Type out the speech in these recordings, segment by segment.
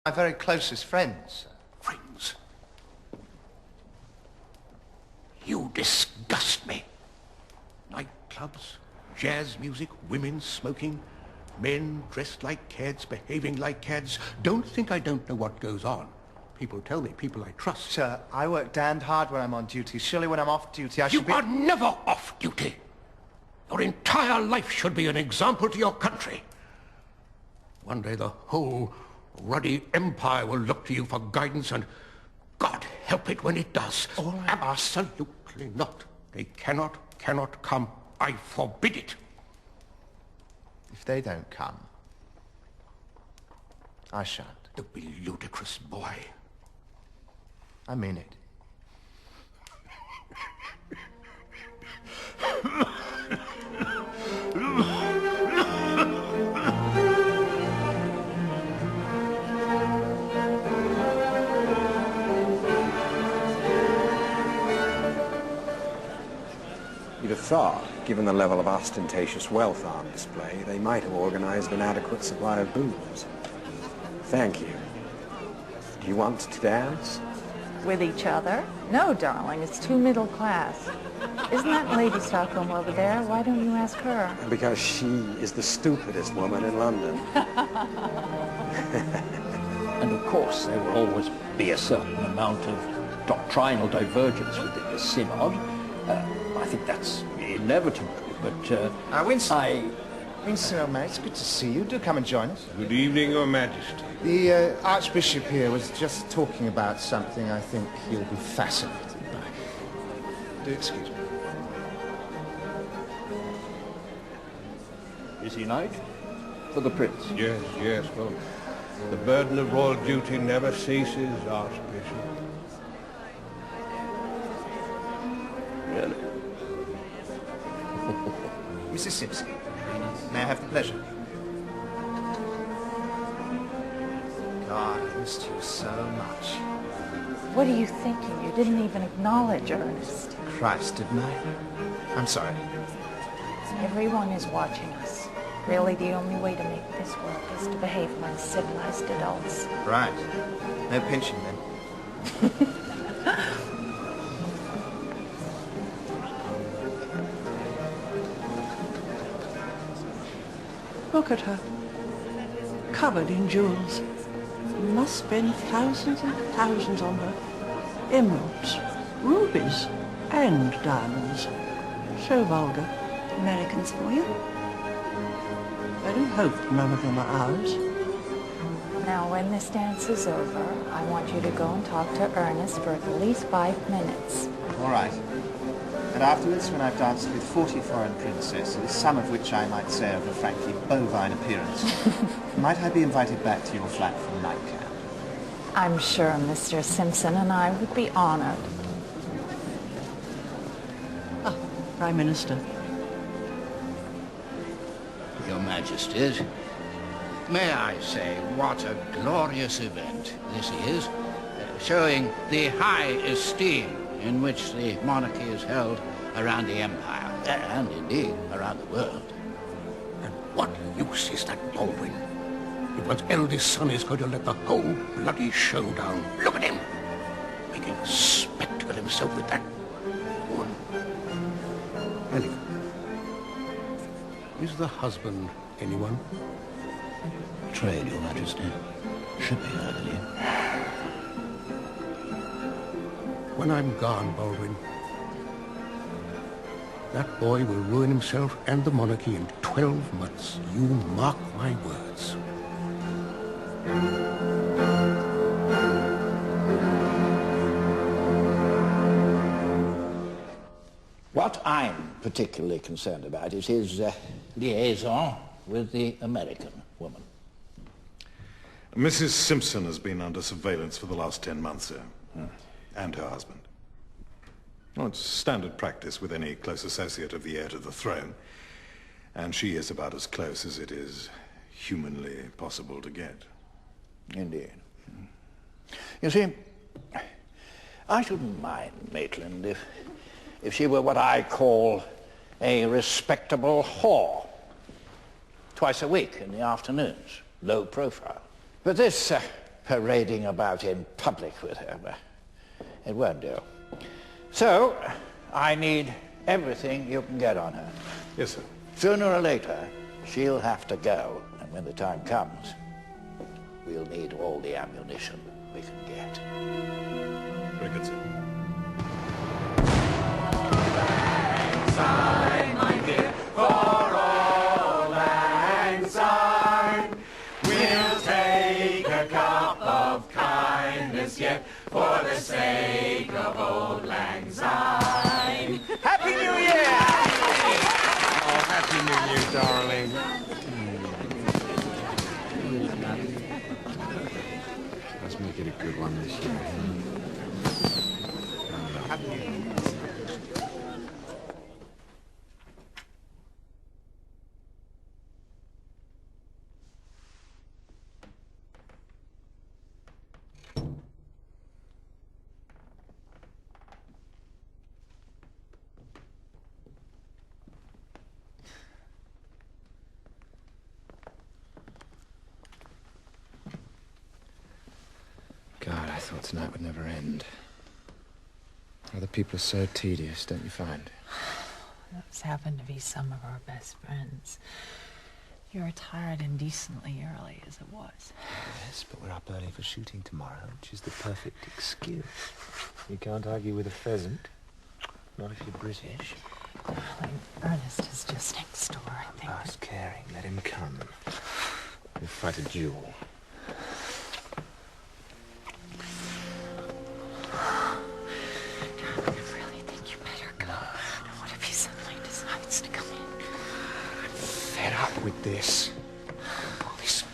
My very closest friends. Friends? You disgust me. Nightclubs, jazz music, women smoking, men dressed like cads, behaving like cads. Don't think I don't know what goes on. People tell me, people I trust. Sir, I work damned hard when I'm on duty. Surely when I'm off duty I should be... You are never off duty. Your entire life should be an example to your country. One day the whole ruddy empire will look to you for guidance, and God help it when it does. All right. Absolutely not. They cannot come. I forbid it. If they don't come, I shan't. Don't be ludicrous, boy. I mean it. You'd have thought, given the level of ostentatious wealth on display, they might have organized an adequate supply of booze. Thank you. Do you want to dance? With each other? No, darling, it's too middle class. Isn't that Lady Stockholm over there? Why don't you ask her? Because she is the stupidest woman in London. And of course, there will always be a certain amount of doctrinal divergence within the synod. I think that's inevitable, but Winston. Winston, old man, it's good to see you. Do come and join us. Good evening, Your Majesty. The Archbishop here was just talking about something I think you'll be fascinated by. Do excuse me. busy night for the Prince. Yes, yes, well, the burden of royal duty never ceases, Archbishop. Really? Mrs. Simpson, may I have the pleasure? God, I missed you so much. What are you thinking? You didn't even acknowledge Ernest. Christ, didn't I? I'm sorry. Everyone is watching us. Really, the only way to make this work is to behave like civilized adults. Right. No pinching, then. Look at her, covered in jewels. You must spend thousands and thousands on her. Emeralds, rubies, and diamonds. So vulgar. Americans for you? I do hope none of them are ours. Now, when this dance is over, I want you to go and talk to Ernest for at least 5 minutes. All right. And afterwards, when I've danced with 40 foreign princesses, some of which I might say of a frankly bovine appearance, might I be invited back to your flat for a nightcap? I'm sure Mr. Simpson and I would be honored. Ah, Prime Minister. Your Majesties, may I say what a glorious event this is, showing the high esteem in which the monarchy is held around the empire, and indeed around the world. And what use is that Baldwin? If one's eldest son is going to let the whole bloody show down. Look at him! Making a spectacle of himself with that woman. Ellie, is the husband anyone? Trade, Your Majesty. Shipping, I believe. When I'm gone, Baldwin, that boy will ruin himself and the monarchy in 12 months. You mark my words. What I'm particularly concerned about is his liaison with the American woman. Mrs. Simpson has been under surveillance for the last 10 months, sir. And her husband. Well, it's standard practice with any close associate of the heir to the throne. And she is about as close as it is humanly possible to get. Indeed. You see, I shouldn't mind, Maitland, if she were what I call a respectable whore. Twice a week in the afternoons, low profile. But this parading about in public with her. It won't do. So, I need everything you can get on her. Yes, sir. Sooner or later, she'll have to go, and when the time comes, we'll need all the ammunition we can get. Very good, sir. Sign, my dear, for Auld Lang Syne. We'll take a cup of kindness yet for the sake of Auld Lang Syne. Happy New Year! Oh, Happy New Year, darling. Let's make it a good one this year. Happy New Year. God, I thought tonight would never end. Other people are so tedious, don't you find? Those happen to be some of our best friends. You retired indecently early, as it was. Yes, but we're up early for shooting tomorrow, which is the perfect excuse. You can't argue with a pheasant. Not if you're British. Darling, Ernest is just next door, I think. Past caring, let him come. We'll fight a duel. Darling, I really think you better go. What if he suddenly decides to come in? I'm fed up with this. All this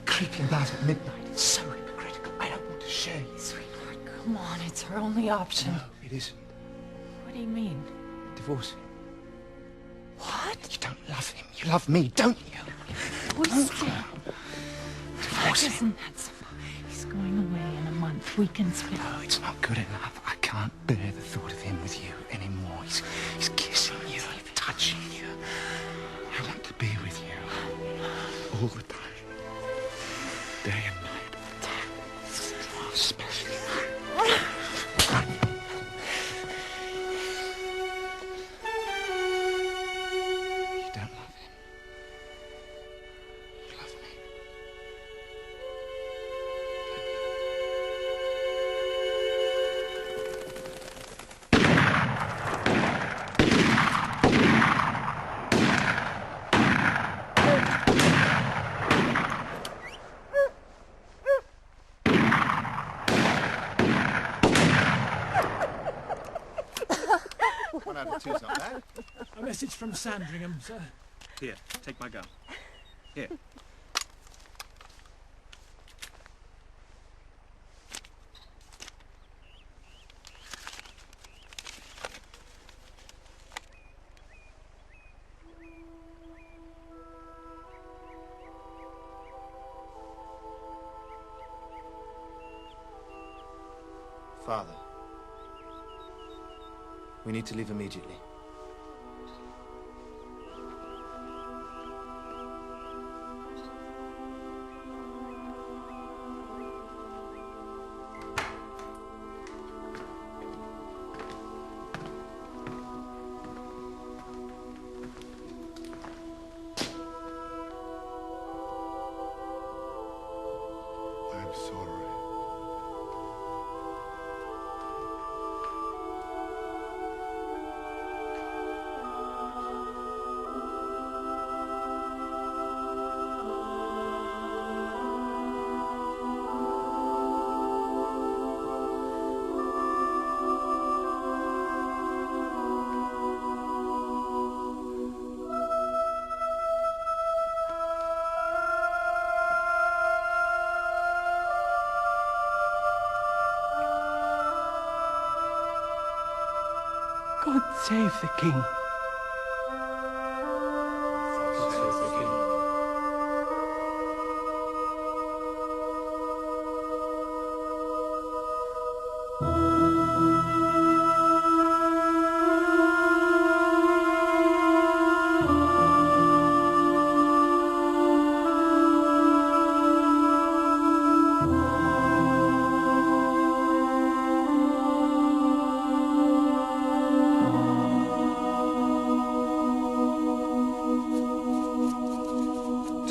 creeping about at midnight. It's so hypocritical. I don't want to share you. Sweetheart, come on. It's our only option. No, it isn't. What do you mean? Divorce him. What? You don't love him. You love me, don't you? Divorce him. Divorce him. Isn't that so? He's going away in a month. We can spend... No, it's not good enough. I can't bear the thought of him with you anymore. He's kissing you, touching you. I want to be with you all the time, day and night. Oh, especially. You don't love him. You love me. One out of two's not bad. A message from Sandringham, sir. Here, take my gun. Here. Father, we need to leave immediately. I'm sorry. God save the king.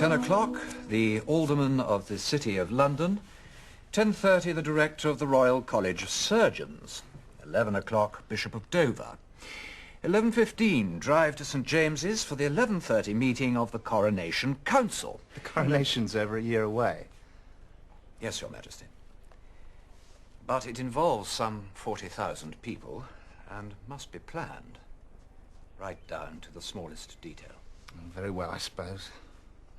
10 o'clock, the Alderman of the City of London. 10:30, the Director of the Royal College of Surgeons. 11 o'clock, Bishop of Dover. 11:15, drive to St. James's for the 11:30 meeting of the Coronation Council. The coronation's over a year away. Yes, Your Majesty. But it involves some 40,000 people and must be planned, right down to the smallest detail. Very well, I suppose.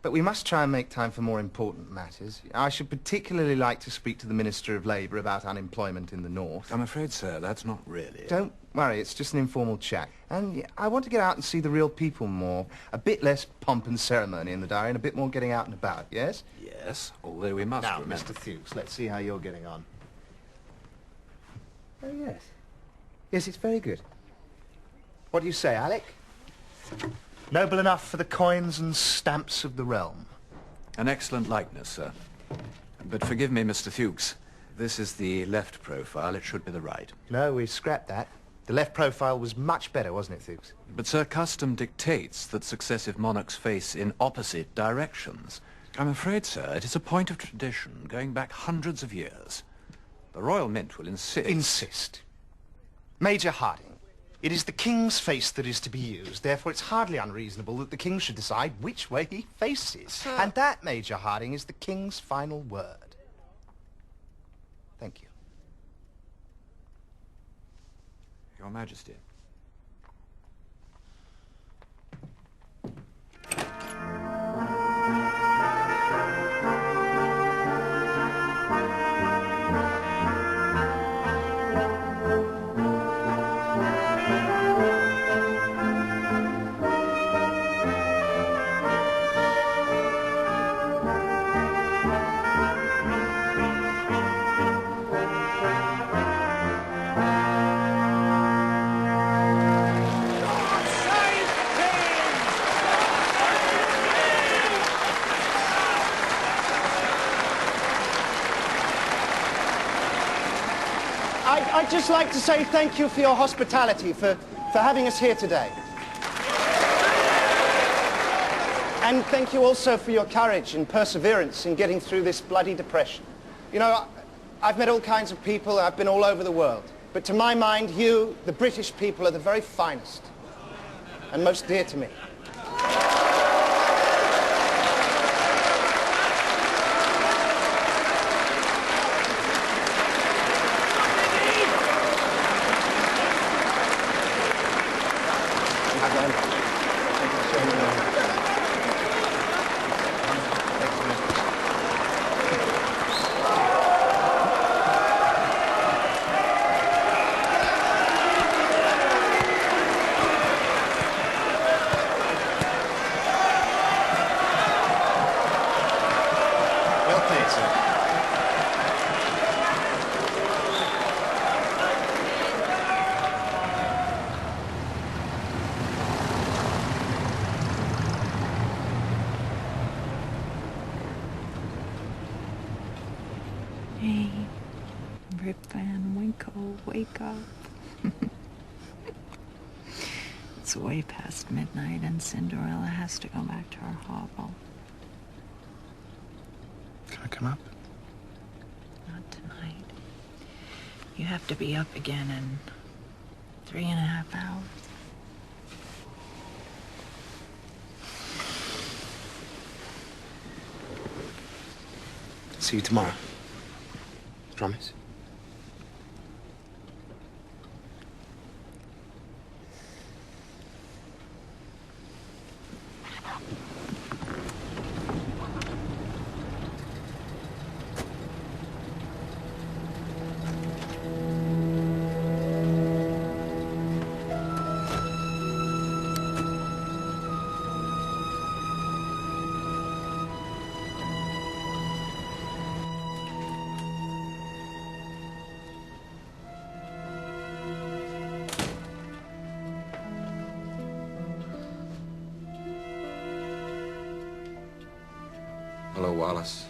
But we must try and make time for more important matters. I should particularly like to speak to the Minister of Labour about unemployment in the North. I'm afraid, sir, that's not really... Don't worry, it's just an informal chat. And I want to get out and see the real people more. A bit less pomp and ceremony in the diary and a bit more getting out and about, yes? Yes, although we must now, remember... Mr. Fuchs, let's see how you're getting on. Oh, yes. Yes, it's very good. What do you say, Alec? Noble enough for the coins and stamps of the realm. An excellent likeness, sir. But forgive me, Mr. Fuchs. This is the left profile. It should be the right. No, we scrapped that. The left profile was much better, wasn't it, Fuchs? But, sir, custom dictates that successive monarchs face in opposite directions. I'm afraid, sir, it is a point of tradition going back hundreds of years. The Royal Mint will insist... Insist. Major Harding. It is the King's face that is to be used, therefore it's hardly unreasonable that the King should decide which way he faces. Sir. And that, Major Harding, is the King's final word. Thank you. Your Majesty. I'd just like to say thank you for your hospitality, for having us here today. And thank you also for your courage and perseverance in getting through this bloody depression. You know, I've met all kinds of people, I've been all over the world. But to my mind, you, the British people, are the very finest and most dear to me. Hey, Rip Van Winkle, wake up. It's way past midnight and Cinderella has to go back to her hovel. Can I come up? Not tonight. You have to be up again in 3.5 hours. See you tomorrow. Promise? Hello, Wallis.